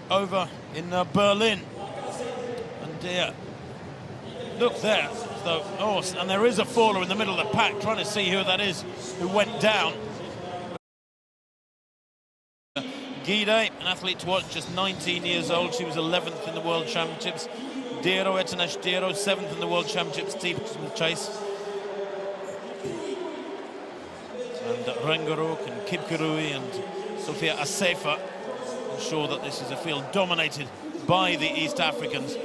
over in Berlin. And look there. So, and there is a faller in the middle of the pack, trying to see who that is who went down. Gichia, an athlete to watch, just 19 years old. She was 11th in the World Championships. Etenesh Diro, 7th in the World Championships, chase. And Rengaruk and Kipkirui and Sofiya Asefa. I'm sure that this is a field dominated by the East Africans.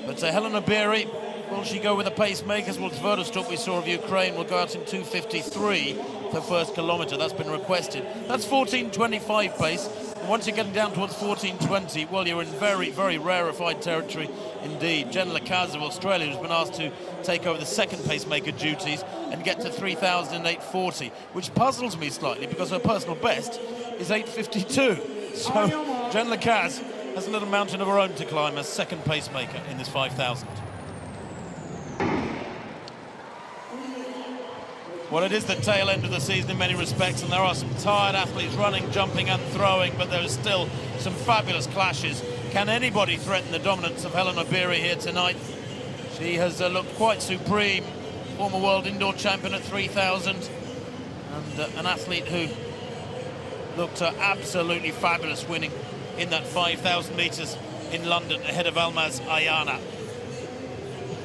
But Helena Beery, will she go with the pacemakers? Well, Tverdostrup, we saw of Ukraine, will go out in 2:53 the first kilometre. That's been requested. That's 14:25 pace. And once you're getting down towards 14:20, well, you're in very, very rarefied territory indeed. Jen Lacaz of Australia has been asked to take over the second pacemaker duties and get to 3,840, which puzzles me slightly because her personal best is 8:52. So Jen Lacaz has a little mountain of her own to climb as second pacemaker in this 5,000. Well, it is the tail end of the season in many respects, and there are some tired athletes running, jumping and throwing, but there is still some fabulous clashes. Can anybody threaten the dominance of Helena Beery here tonight? She has looked quite supreme, former world indoor champion at 3,000, and an athlete who looked absolutely fabulous, winning in that 5,000 metres in London ahead of Almaz Ayana.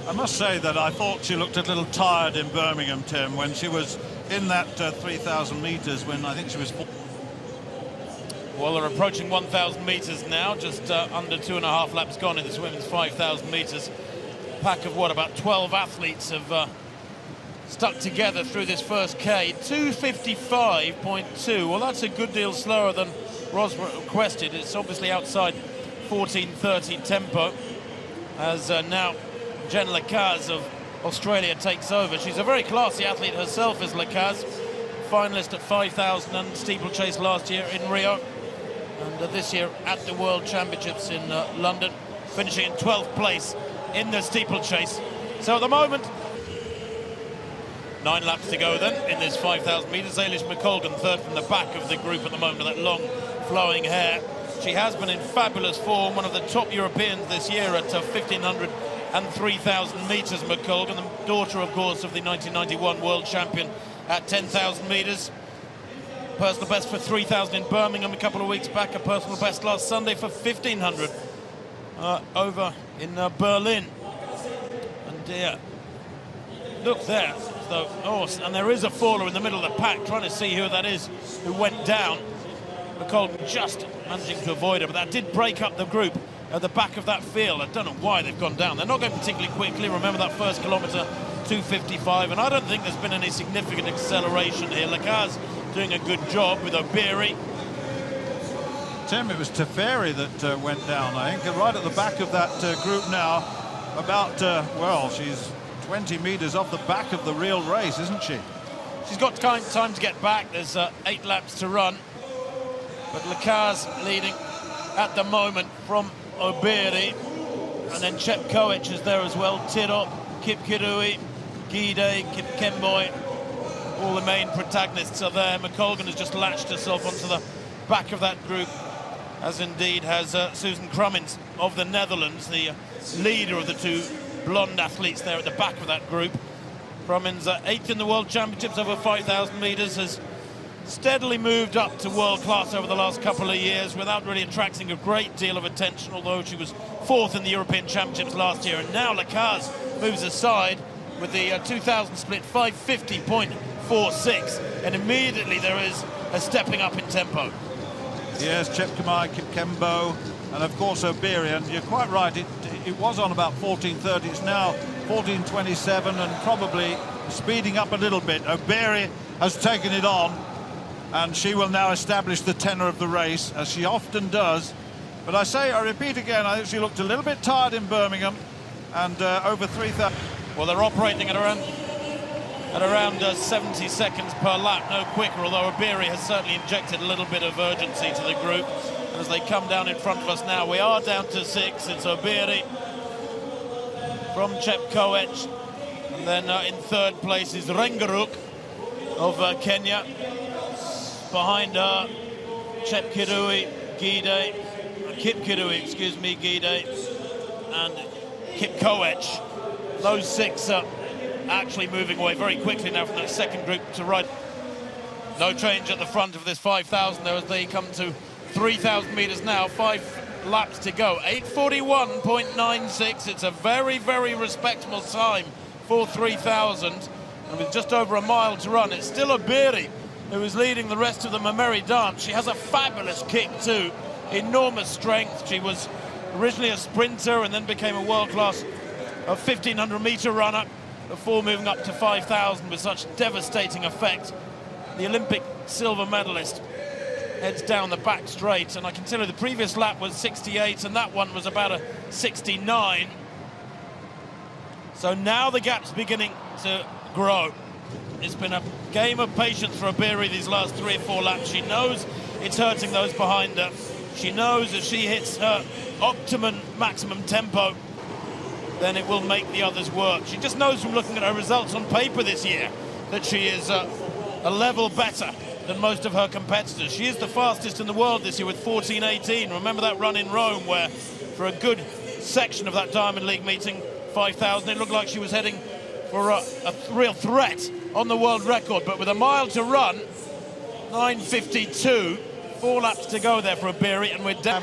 I must say that I thought she looked a little tired in Birmingham, Tim, when she was in that 3,000 metres, when I think she was... Well, they're approaching 1,000 metres now, just under 2.5 laps gone in this women's 5,000 metres. Pack of, what, about 12 athletes have stuck together through this first K. 2:55.2, well, that's a good deal slower than Ros requested. It's obviously outside 14:30 tempo, as now Jen Lacaz of Australia takes over. She's a very classy athlete herself, is Lacaz. Finalist at 5,000 and steeplechase last year in Rio, and this year at the World Championships in London, finishing in 12th place in the steeplechase. So at the moment, 9 laps to go then in this 5,000 metres. Zinesh Mekonen, third from the back of the group at the moment, with that long flowing hair. She has been in fabulous form, one of the top Europeans this year at 1,500 and 3,000 metres, Mekonen, the daughter, of course, of the 1991 world champion at 10,000 metres. Personal best for 3,000 in Birmingham a couple of weeks back, a personal best last Sunday for 1,500 over in Berlin. And look there. So, and there is a faller in the middle of the pack, trying to see who that is who went down. Mekonen just managing to avoid it, but that did break up the group at the back of that field. I don't know why they've gone down. They're not going particularly quickly. Remember that first kilometre, 2:55, and I don't think there's been any significant acceleration here. Lacaz doing a good job with Beery. Tim, it was Teferi that went down, I think, right at the back of that group now. About, well, she's 20 metres off the back of the real race, isn't she? She's got time to get back. There's 8 laps to run, but Lacaz leading at the moment from Beery, and then Chepkoech is there as well. Tirop, Kipkirui, Gichia, Kipkemboy, all the main protagonists are there. Mekonen has just latched herself onto the back of that group, as indeed has Susan Crummins of the Netherlands, the leader of the two blonde athletes there at the back of that group. Crummins, 8th in the World Championships over 5,000 metres, has steadily moved up to world class over the last couple of years without really attracting a great deal of attention, although she was 4th in the European Championships last year. And now Lacaz moves aside with the 2,000 split 5:50.46, and immediately there is a stepping up in tempo. Yes, Chepkemai, Kipkembo, and of course Beery, and you're quite right, it was on about 14:30, it's now 14:27 and probably speeding up a little bit. Beery has taken it on, and she will now establish the tenor of the race, as she often does. But I repeat again, I think she looked a little bit tired in Birmingham, and over 3,000. Well, they're operating at around 70 seconds per lap, no quicker, although Beery has certainly injected a little bit of urgency to the group. And as they come down in front of us now, we are down to 6. It's Beery from Chepkoech, and then in 3rd place is Rengaruk of Kenya. Behind her, Chepkirui, Gichia, Kipkirui, excuse me, Gide, and Kipkoech. Those six are actually moving away very quickly now from that second group to right. No change at the front of this 5,000 though, as they come to 3,000 meters now. 5 laps to go. 8:41.96. It's a very, very respectable time for 3,000. And with just over a mile to run, it's still Obiri who is leading the rest of the Mameri dance. She has a fabulous kick too. Enormous strength. She was originally a sprinter and then became a world-class 1,500-meter runner before moving up to 5,000 with such devastating effect. The Olympic silver medalist heads down the back straight, and I can tell you the previous lap was 68 and that one was about a 69. So now the gap's beginning to grow. It's been a game of patience for Obiri these last 3 or 4 laps. She knows it's hurting those behind her. She knows if she hits her optimum maximum tempo, then it will make the others work. She just knows from looking at her results on paper this year that she is a level better than most of her competitors. She is the fastest in the world this year with 14:18. Remember that run in Rome where for a good section of that Diamond League meeting, 5,000, it looked like she was heading for a real threat on the world record. But with a mile to run, 9:52, 4 laps to go there for Obiri, and we're down.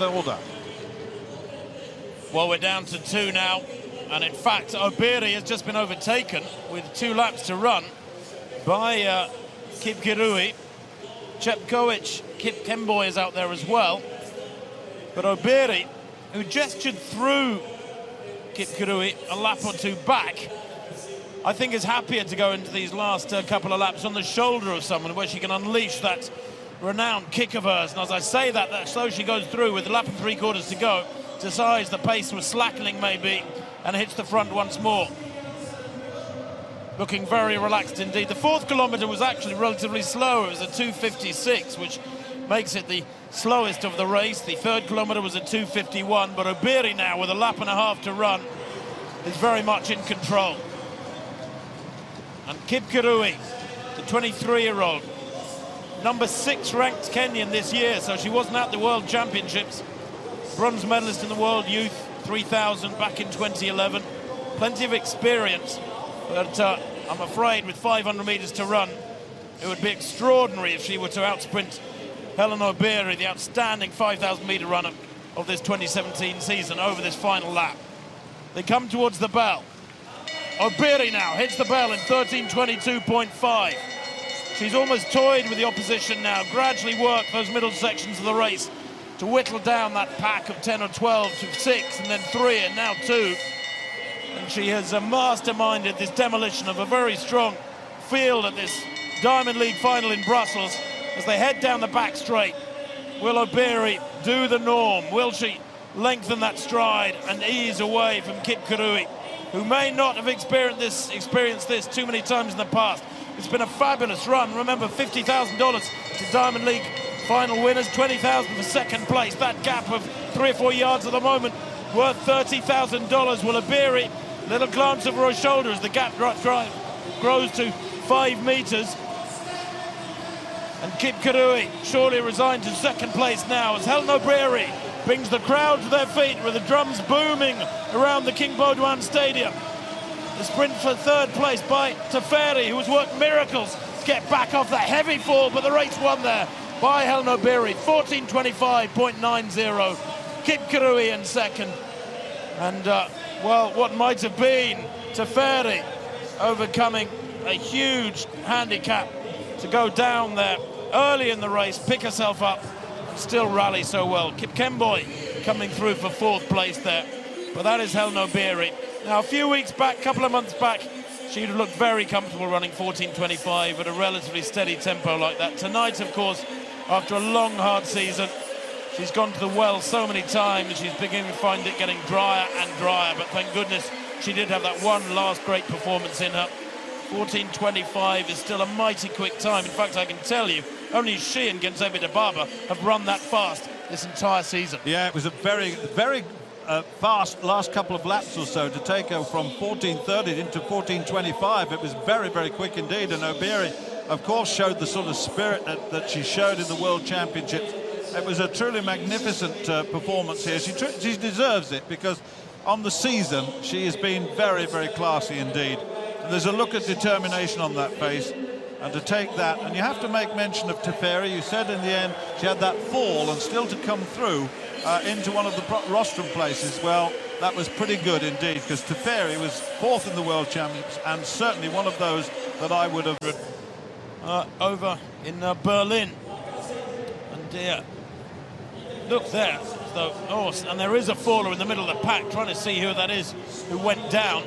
Well, we're down to 2 now. And in fact, Obiri has just been overtaken with 2 laps to run by Kipkirui. Chepkoech, Kip Kemboy is out there as well. But Obiri, who gestured through Kipkirui a lap or 2 back, I think is happier to go into these last couple of laps on the shoulder of someone where she can unleash that renowned kick of hers. And as I say that slow she goes through with a lap and 3/4 to go, decides the pace was slackening maybe, and hits the front once more. Looking very relaxed indeed. The 4th kilometre was actually relatively slow. It was a 2:56, which makes it the slowest of the race. The 3rd kilometre was a 2:51, but Obiri now, with a lap and a half to run, is very much in control. And Kipkirui, the 23-year-old, number 6 ranked Kenyan this year, so she wasn't at the World Championships. Bronze medalist in the World Youth 3,000 back in 2011. Plenty of experience, but I'm afraid with 500 meters to run, it would be extraordinary if she were to outsprint Helen Obiri, the outstanding 5,000 meter runner of this 2017 season, over this final lap. They come towards the bell. Obiri now hits the bell in 13:22.5. She's almost toyed with the opposition now, gradually work those middle sections of the race to whittle down that pack of 10 or 12 to 6 and then 3 and now 2. And she has masterminded this demolition of a very strong field at this Diamond League final in Brussels as they head down the back straight. Will Obiri do the norm? Will she lengthen that stride and ease away from Kipkirui, who may not have experienced this too many times in the past? It's been a fabulous run. Remember, $50,000 to Diamond League final winners, 20,000 for second place. That gap of 3 or 4 yards at the moment worth $30,000. Will Obiri, little glance over her shoulder as the gap grows to 5 meters. And Kipkirui surely resigned to second place now as Helen Obiri brings the crowd to their feet with the drums booming around the King Baudouin Stadium. The sprint for 3rd place by Teferi, who has worked miracles to get back off that heavy fall, but the race won there by Helen Obiri, 14:25.90. Kipkirui in second. And, well, what might have been Teferi overcoming a huge handicap to go down there early in the race, pick herself up, and still rally so well. Kip Kemboy coming through for 4th place there. But that is Helen Obiri. Now, a few weeks back, a couple of months back, she'd have looked very comfortable running 14:25 at a relatively steady tempo like that. Tonight, of course, after a long, hard season, she's gone to the well so many times, she's beginning to find it getting drier and drier, but thank goodness she did have that one last great performance in her. 14:25 is still a mighty quick time. In fact, I can tell you, only she and Genzebe Dibaba have run that fast this entire season. Yeah, it was a very, very fast last couple of laps or so to take her from 14:30 into 14:25. It was very, very quick indeed, and Obiri, of course, showed the sort of spirit that she showed in the World Championships It was a truly magnificent performance here. She deserves it, because on the season she has been very, very classy indeed. And there's a look of determination on that face, and to take that, and you have to make mention of Teferi. You said in the end she had that fall, and still to come through into one of the rostrum places. Well, that was pretty good indeed, because Teferi was 4th in the World Championships, and certainly one of those that I would have... over in Berlin. And look there. So, and there is a faller in the middle of the pack, trying to see who that is who went down.